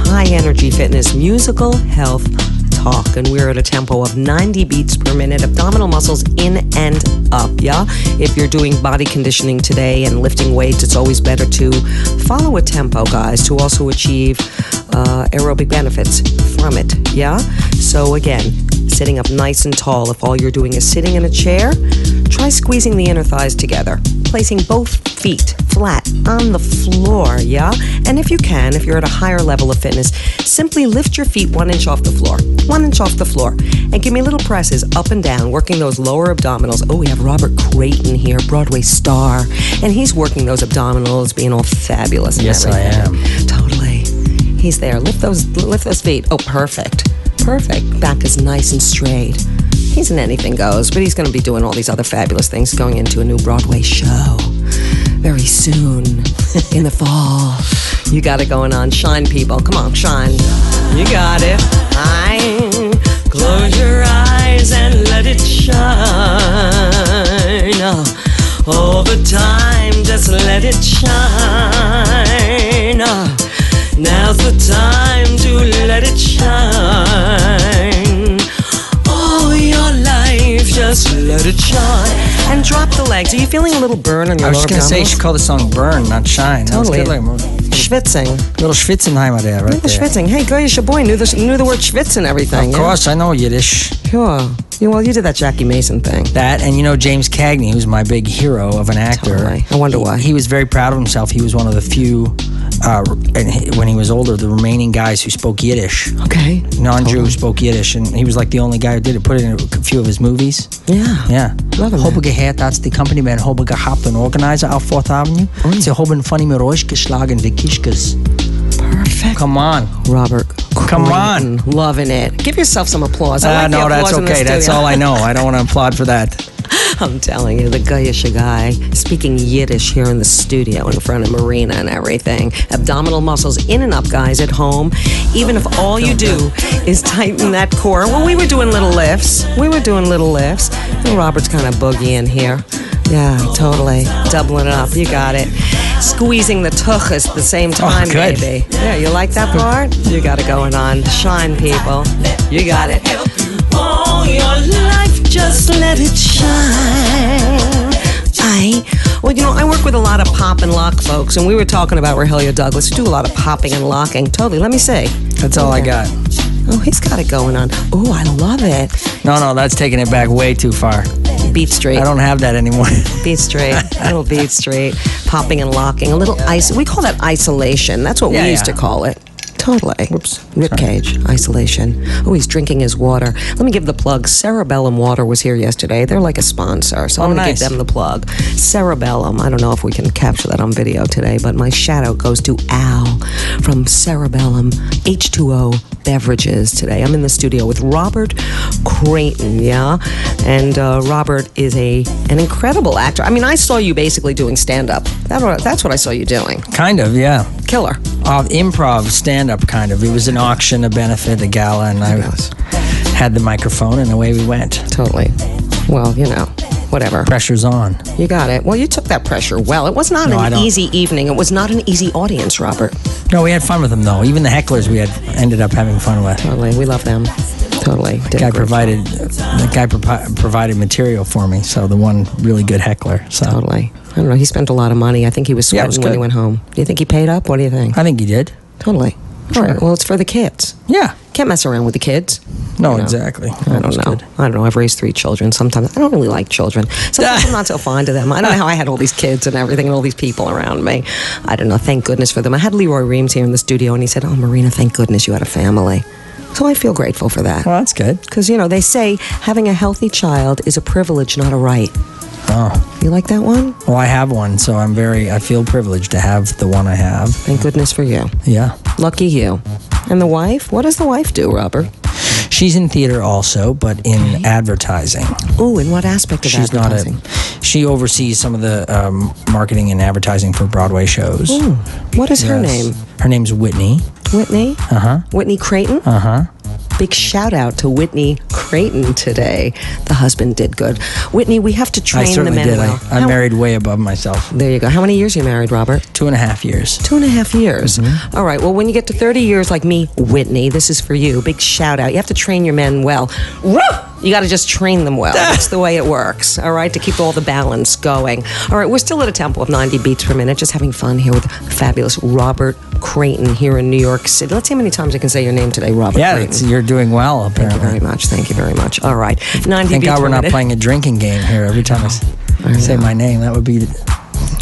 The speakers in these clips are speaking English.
high-energy fitness, musical health talk. And we're at a tempo of 90 beats per minute, abdominal muscles in and up, yeah? If you're doing body conditioning today and lifting weights, it's always better to follow a tempo, guys, to also achieve aerobic benefits from it, yeah? So again, sitting up nice and tall. If all you're doing is sitting in a chair, try squeezing the inner thighs together, placing both feet flat on the floor, yeah? And if you can, if you're at a higher level of fitness, simply lift your feet 1 inch off the floor, 1 inch off the floor, and give me little presses up and down, working those lower abdominals. Oh, we have Robert Creighton here, Broadway star, and he's working those abdominals, being all fabulous and yes, everything. I am. Totally. He's there. Lift those feet. Oh, perfect. Perfect. Back is nice and straight. He's an anything goes, but he's going to be doing all these other fabulous things going into a new Broadway show very soon in the fall. You got it going on. Shine, people. Come on, shine. You got it. Close your eyes and let it shine. All the time, just let it shine. Now's the time to let it shine. All your life, just let it shine. And drop the legs. Are you feeling a little burn on your lower abdominals? I was just going to say, you should call the song Burn, not Shine. Totally. Schwitzing. Little Schwitzenheimer there, right little there. Schwitzing. Hey, Goyish, your boy knew the word schwitz and everything. Of course, I know Yiddish. Sure. Well, you did that Jackie Mason thing. That, and James Cagney, who's my big hero of an actor. Totally. I wonder why. He was very proud of himself. He was one of the few, when he was older, the remaining guys who spoke Yiddish. Okay. Non-Jew who spoke Yiddish, and he was like the only guy who did it. Put it in a few of his movies. Yeah. Yeah. Love him. Habe gehört, als die Company man habe gehabt, ein Organizer auf 4th Avenue. Sie haben von ihm rausgeschlagen wie Kischkes. Perfect. Come on. Robert. Come on. Loving it. Give yourself some applause. I like the no, applause that's in the okay. That's studio. all I know. I don't want to applaud for that. I'm telling you, the Goyish guy speaking Yiddish here in the studio in front of Marina and everything. Abdominal muscles in and up, guys, at home. Even if all you do is tighten that core. Well, we were doing little lifts. And Robert's kind of boogieing here. Yeah, totally. Doubling it up. You got it. Squeezing the tuchus at the same time, good. baby. Yeah, you like that part? You got it going on. Shine, people. You got it. All your life, just let it shine. I work with a lot of pop and lock folks, and we were talking about Rogelio Douglas. We do a lot of popping and locking. Totally. Let me see. That's all I got. Oh, he's got it going on. Oh, I love it. No, that's taking it back way too far. Beat straight. I don't have that anymore. Beat straight. A little beat straight. Popping and locking. A little ice. We call that isolation. That's what we used to call it. Totally. Whoops. Ribcage, isolation. Oh, he's drinking his water. Let me give the plug. Cerebellum Water was here yesterday. They're like a sponsor, so I'm going to give them the plug. Cerebellum. I don't know if we can capture that on video today, but my shout out goes to Al from Cerebellum H2O Beverages today. I'm in the studio with Robert Creighton, yeah? And Robert is an incredible actor. I mean, I saw you basically doing stand-up. That's what I saw you doing. Kind of, yeah. Killer. Improv, stand-up, kind of. It was an auction, a benefit, a gala, and I had the microphone, and away we went. Totally. Well, whatever. Pressure's on. You got it. Well, you took that pressure well. It was not an easy evening. It was not an easy audience, Robert. No, we had fun with them, though. Even the hecklers we ended up having fun with. Totally. We love them. Totally. The guy provided material for me, so the one really good heckler. So. Totally. I don't know. He spent a lot of money. I think he was sweating when he went home. Do you think he paid up? What do you think? I think he did. Totally. All right. Well, it's for the kids. Yeah. Can't mess around with the kids. No, exactly. I don't know. I don't know. I've raised 3 children. Sometimes I don't really like children. Sometimes I'm not so fond of them. I don't know how I had all these kids and everything and all these people around me. I don't know. Thank goodness for them. I had Leroy Reams here in the studio, and he said, "Oh, Marina, thank goodness you had a family." So I feel grateful for that. Well, that's good. Because, they say having a healthy child is a privilege, not a right. Oh. You like that one? Well, I have one, so I feel privileged to have the one I have. Thank goodness for you. Yeah. Lucky you. And the wife? What does the wife do, Robert? She's in theater also, but in advertising. Ooh, in what aspect of advertising? She oversees some of the marketing and advertising for Broadway shows. Ooh. What is her name? Her name's Whitney. Whitney? Uh-huh. Whitney Creighton? Uh-huh. Big shout out to Whitney Creighton today. The husband did good. Whitney, we have to I train the certainly men did. well. I married way above myself. There you go. How many years you married, Robert? 2.5 years. 2.5 years. All right. Well, when you get to 30 years like me, Whitney, this is for you. Big shout out. You have to train your men well. Woo! You got to just train them well. That's the way it works, all right, to keep all the balance going. All right, we're still at a tempo of 90 beats per minute, just having fun here with fabulous Robert Creighton here in New York City. Let's see how many times I can say your name today, Robert Creighton. Yeah, you're doing well, apparently. Thank you very much. Thank you very much. All right, 90 Thank beats God per we're not minute. playing a drinking game here every time I say my name. That would be...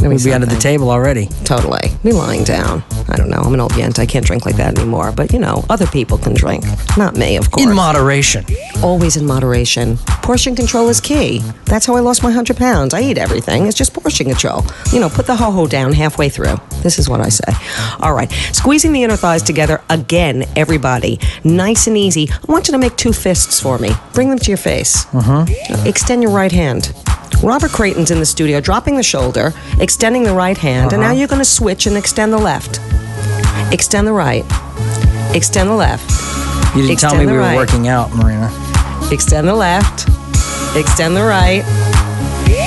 We'd be under the table already. Totally. Be lying down. I don't know. I'm an old yent. I can't drink like that anymore. But, other people can drink. Not me, of course. In moderation. Always in moderation. Portion control is key. That's how I lost my 100 pounds. I eat everything. It's just portion control. Put the ho-ho down halfway through. This is what I say. All right. Squeezing the inner thighs together again, everybody. Nice and easy. I want you to make 2 fists for me. Bring them to your face. Extend your right hand. Robert Creighton's in the studio, dropping the shoulder, extending the right hand, and now you're going to switch and extend the left. Extend the right. Extend the left. You didn't tell me we were working out, Marina. Extend the left. Extend the right.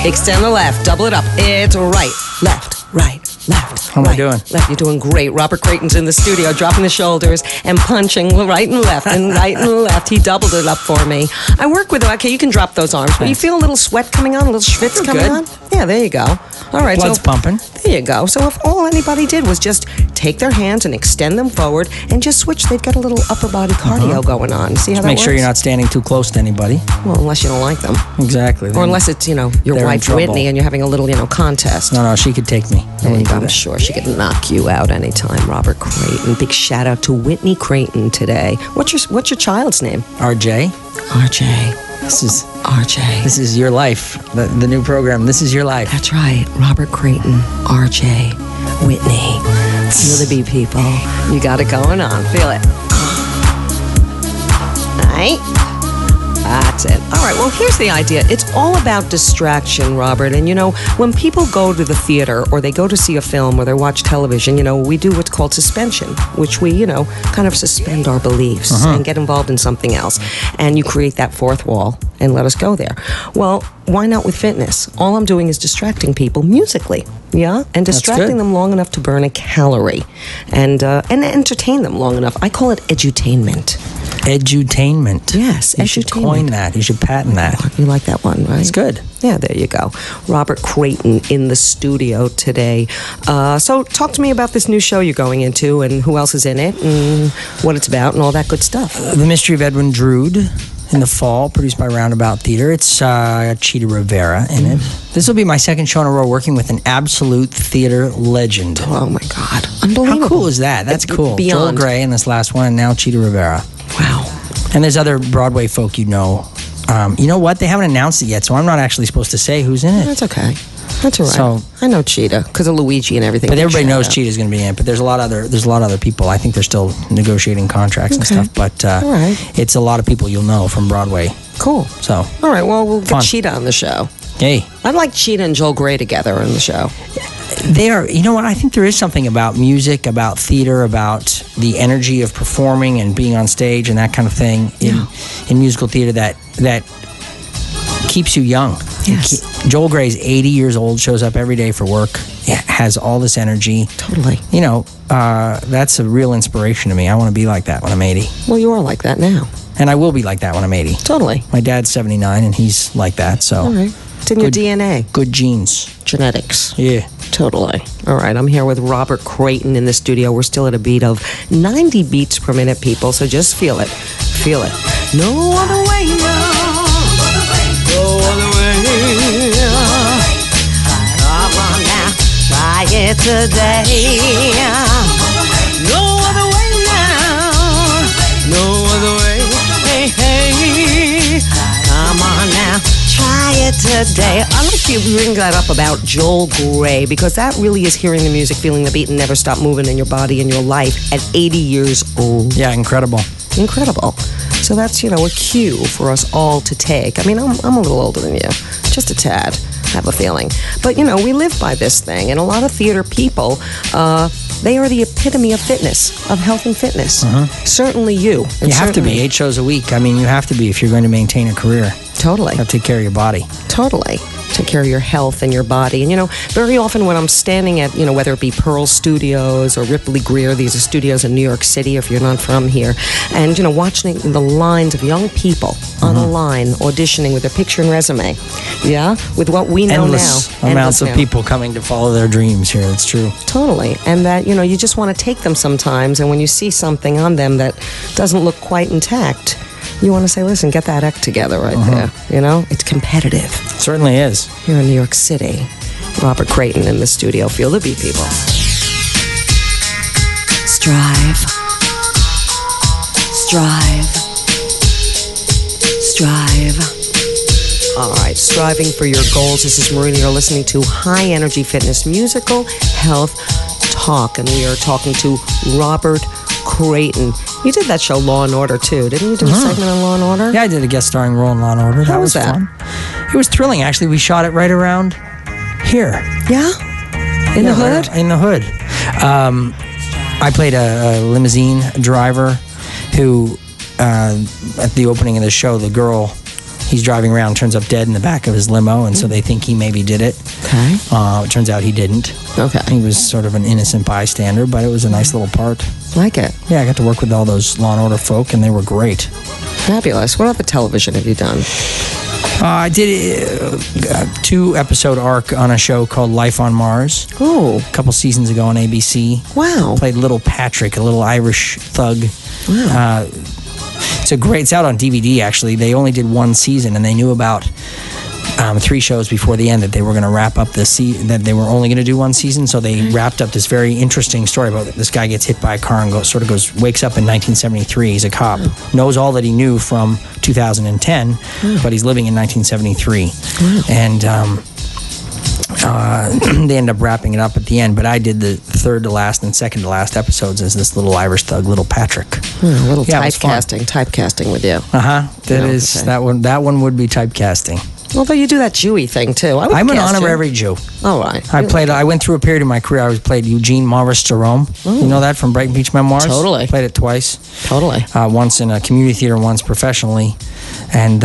Extend the left. Double it up. It's right, left, right, left. How am I doing? Left. You're doing great. Robert Creighton's in the studio, dropping the shoulders and punching right and left and right and left. He doubled it up for me. I work with him. Okay, you can drop those arms. But you feel a little sweat coming on, a little schwitz coming on? Yeah, there you go. All right. Blood's pumping. There you go. So if all anybody did was just take their hands and extend them forward and just switch, they've got a little upper body cardio going on. See how that works? Make sure you're not standing too close to anybody. Well, unless you don't like them. Exactly. Or unless it's, your wife, Whitney, and you're having a little, contest. No, she could take me. I'm sure she could knock you out anytime, Robert Creighton. Big shout out to Whitney Creighton today. What's your child's name? RJ. RJ. This is RJ. This is your life. The new program. This is your life. That's right. Robert Creighton, RJ, Whitney. You're the B people. You got it going on. Feel it. Right? That's it. All right, well, here's the idea. It's all about distraction, Robert. And, when people go to the theater or they go to see a film or they watch television, we do what's called suspension, which we, kind of suspend our beliefs and get involved in something else. And you create that fourth wall and let us go there. Well, why not with fitness? All I'm doing is distracting people musically, yeah? And distracting them long enough to burn a calorie and entertain them long enough. I call it edutainment. Edutainment. Yes, you should coin that. You should patent that. You like that one, right? It's good. Yeah, there you go. Robert Creighton in the studio today. So talk to me about this new show you're going into and who else is in it and what it's about and all that good stuff. The Mystery of Edwin Drood in the fall, produced by Roundabout Theater. It's Cheetah Rivera in it. This will be my second show in a row working with an absolute theater legend. Oh, my God. Unbelievable. How cool is that? That's cool. Beyond. Joel Grey in this last one and now Cheetah Rivera. Wow. And there's other Broadway folk you know. You know what? They haven't announced it yet, so I'm not actually supposed to say who's in it. That's okay. That's all right. So, I know Cheetah because of Luigi and everything. But everybody knows Cheetah's going to be in it. But there's a lot of other people. I think they're still negotiating contracts and stuff. But all right. It's a lot of people you'll know from Broadway. Cool. So all right. Well, we'll get fun. Cheetah on the show. Hey. I'd like Cheetah and Joel Grey together on the show. They are, you know what? I think there is something about music, about theater, about the energy of performing and being on stage and that kind of thing in musical theater that keeps you young. Yes. Joel Grey's 80 years old, shows up every day for work, has all this energy. Totally. That's a real inspiration to me. I want to be like that when I'm 80. Well, you are like that now. And I will be like that when I'm 80. Totally. My dad's 79 and he's like that, so. All right. It's in your DNA. Good genes. Genetics. Yeah. Totally. All right, I'm here with Robert Creighton in the studio. We're still at a beat of 90 beats per minute, people, so just feel it. Feel it. No other way, no. No other way. Come on now, try it today. No other way now. No other way. Hey, hey. Come on now. Try it today. I like you bring that up about Joel Grey because that really is hearing the music, feeling the beat, and never stop moving in your body and your life at 80 years old. Yeah, incredible. Incredible. So that's, a cue for us all to take. I mean, I'm a little older than you, just a tad, I have a feeling. But, we live by this thing, and a lot of theater people They are the epitome of fitness, of health and fitness. Certainly you. You have to be 8 shows a week. I mean, you have to be if you're going to maintain a career. Totally. You have to take care of your body. Totally. Take care of your health and your body. And, very often when I'm standing at, whether it be Pearl Studios or Ripley Greer, these are studios in New York City if you're not from here, and, watching the lines of young people on a line auditioning with their picture and resume, with what we know Endless now. Amounts of people coming to follow their dreams here. It's true. Totally. And that, you just want to take them sometimes, and when you see something on them that doesn't look quite intact, you want to say, listen, get that act together right there. It's competitive. It certainly is. Here in New York City, Robert Creighton in the studio. Feel the beat, people. Strive. Strive. Strive. All right, striving for your goals. This is Marina. You're listening to High Energy Fitness Musical Health Talk, and we are talking to Robert Creighton. You did that show Law and Order too, didn't you? Do a segment on Law and Order? Yeah, I did a guest starring role in Law and Order. How was that? Fun. It was thrilling, actually. We shot it right around here. Yeah? In the hood? Right in the hood. I played a limousine driver who, at the opening of the show, the girl he's driving around turns up dead in the back of his limo, and so they think he maybe did it. Okay. It turns out he didn't. Okay. He was sort of an innocent bystander, but it was a nice little part. Like it. Yeah, I got to work with all those Law and Order folk, and they were great. Fabulous. What other television have you done? I did a 2-episode arc on a show called Life on Mars. Oh. A couple seasons ago on ABC. Wow. Played Little Patrick, a little Irish thug. Wow. It's out on DVD, actually. They only did 1 season, and they knew about 3 shows before the end that they were going to wrap up that they were only going to do 1 season, so they wrapped up this very interesting story about this guy gets hit by a car and wakes up in 1973. He's a cop, knows all that he knew from 2010, but he's living in 1973. And they end up wrapping it up at the end, but I did the 3rd to last and 2nd to last episodes as this little Irish thug, Little Patrick. A little typecasting with you. That one would be typecasting. Although you do that Jewy thing too. I'm an honorary Jew. All right. I went through a period in my career. I played Eugene Morris Jerome. You know that from Brighton Beach Memoirs? Totally. Played it twice. Totally. Once in a community theater, once professionally. And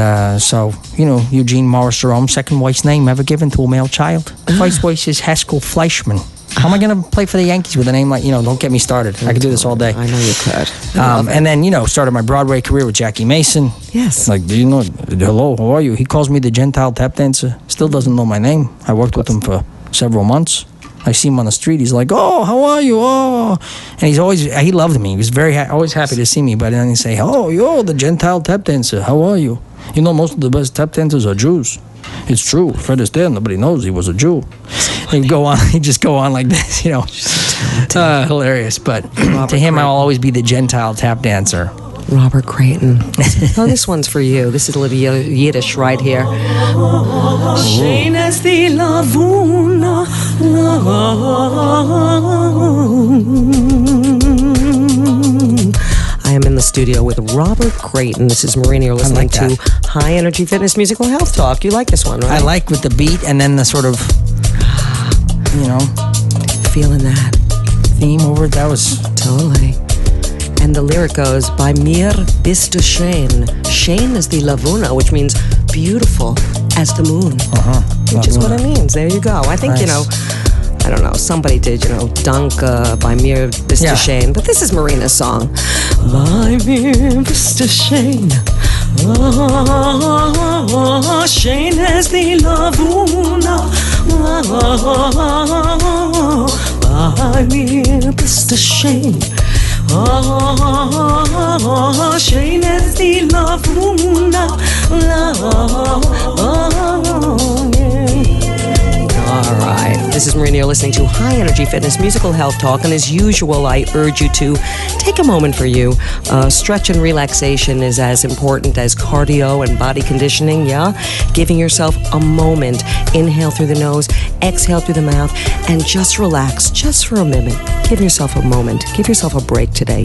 Eugene Morris Jerome, second wife's name ever given to a male child. First wife is Haskell Fleischman. How am I going to play for the Yankees with a name like, don't get me started. I could do this all day. I know you could. And then, started my Broadway career with Jackie Mason. Yes. Hello, how are you? He calls me the Gentile tap dancer. Still doesn't know my name. I worked with him for several months. I see him on the street. He's like, oh, how are you? Oh. And he loved me. He was always happy to see me. But then he'd say, oh, you're the Gentile tap dancer. How are you? Most of the best tap dancers are Jews. It's true. Fred Astaire, nobody knows he was a Jew. He'd just go on like this, hilarious. But to him, I'll always be the Gentile tap dancer. Robert Creighton. Oh, this one's for you. This is a little Yiddish right here. I am in the studio with Robert Creighton. This is Marina. You're listening to High Energy Fitness Musical Health Talk. You like this one, right? I like with the beat and then the sort of, feeling that theme over it. That was totally. And the lyric goes, "Bei mir bist du schön. Schön is the Lavuna, which means beautiful as the moon." Which is what it means. There you go. I think, nice. I don't know, somebody did, Danke, bei mir bist du schön. But this is Marina's song. Bei mir bist du schön. Schön as the Lavuna. Bei mir bist du schön. Schön as the Lavuna. All right. This is Marina. You're listening to High Energy Fitness Musical Health Talk. And as usual, I urge you to take a moment for you. Stretch and relaxation is as important as cardio and body conditioning, Giving yourself a moment. Inhale through the nose, exhale through the mouth, and just relax just for a minute. Give yourself a moment. Give yourself a break today,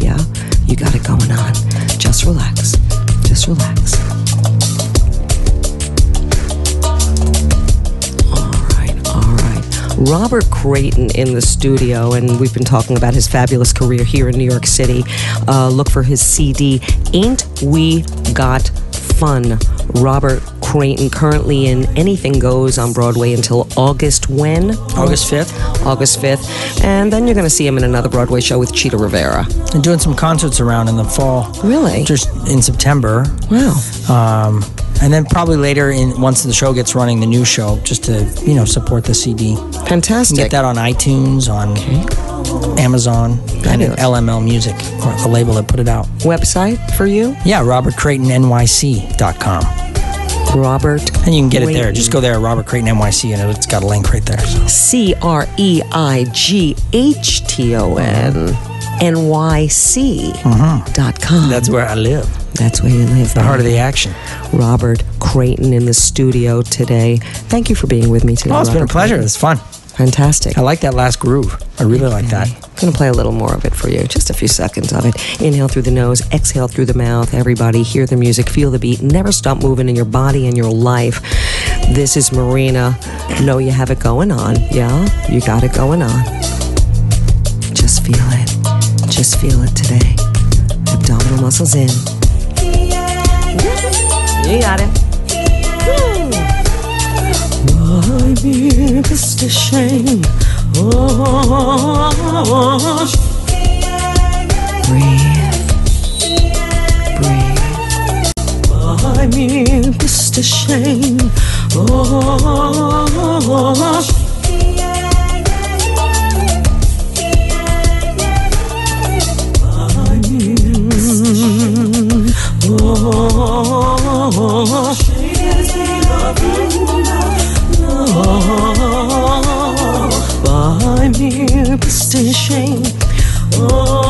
You got it going on. Just relax. Just relax. Robert Creighton in the studio, and we've been talking about his fabulous career here in New York City. Look for his CD, Ain't We Got Fun. Robert Creighton, currently in Anything Goes on Broadway until August when? August 5th. August 5th. And then you're going to see him in another Broadway show with Cheetah Rivera. And doing some concerts around in the fall. Really? Just in September. Wow. And then probably later, once the show gets running, the new show, just to support the CD. Fantastic. You can get that on iTunes, on Amazon, and at LML Music, or the label that put it out. Website for you? Yeah, robertcreightonyc.com. Robert And you can get it there. Just go there, Robert Creighton NYC, and it's got a link right there. So. CreightonNYC.com. NYC.com. That's where I live. That's where you live. The heart of the action. Robert Creighton in the studio today. Thank you for being with me today. Oh, it's been a pleasure. Creighton. It's fun. Fantastic. I like that last groove. I really like that. I'm going to play a little more of it for you. Just a few seconds of it. Inhale through the nose, exhale through the mouth. Everybody, hear the music, feel the beat. Never stop moving in your body and your life. This is Marina. Know you have it going on. Yeah, you got it going on. Just feel it. Just feel it today. Abdominal muscles in. You got it. My biggest shame. Oh, breathe. Breathe. My biggest shame. Oh, by mere shame. Oh,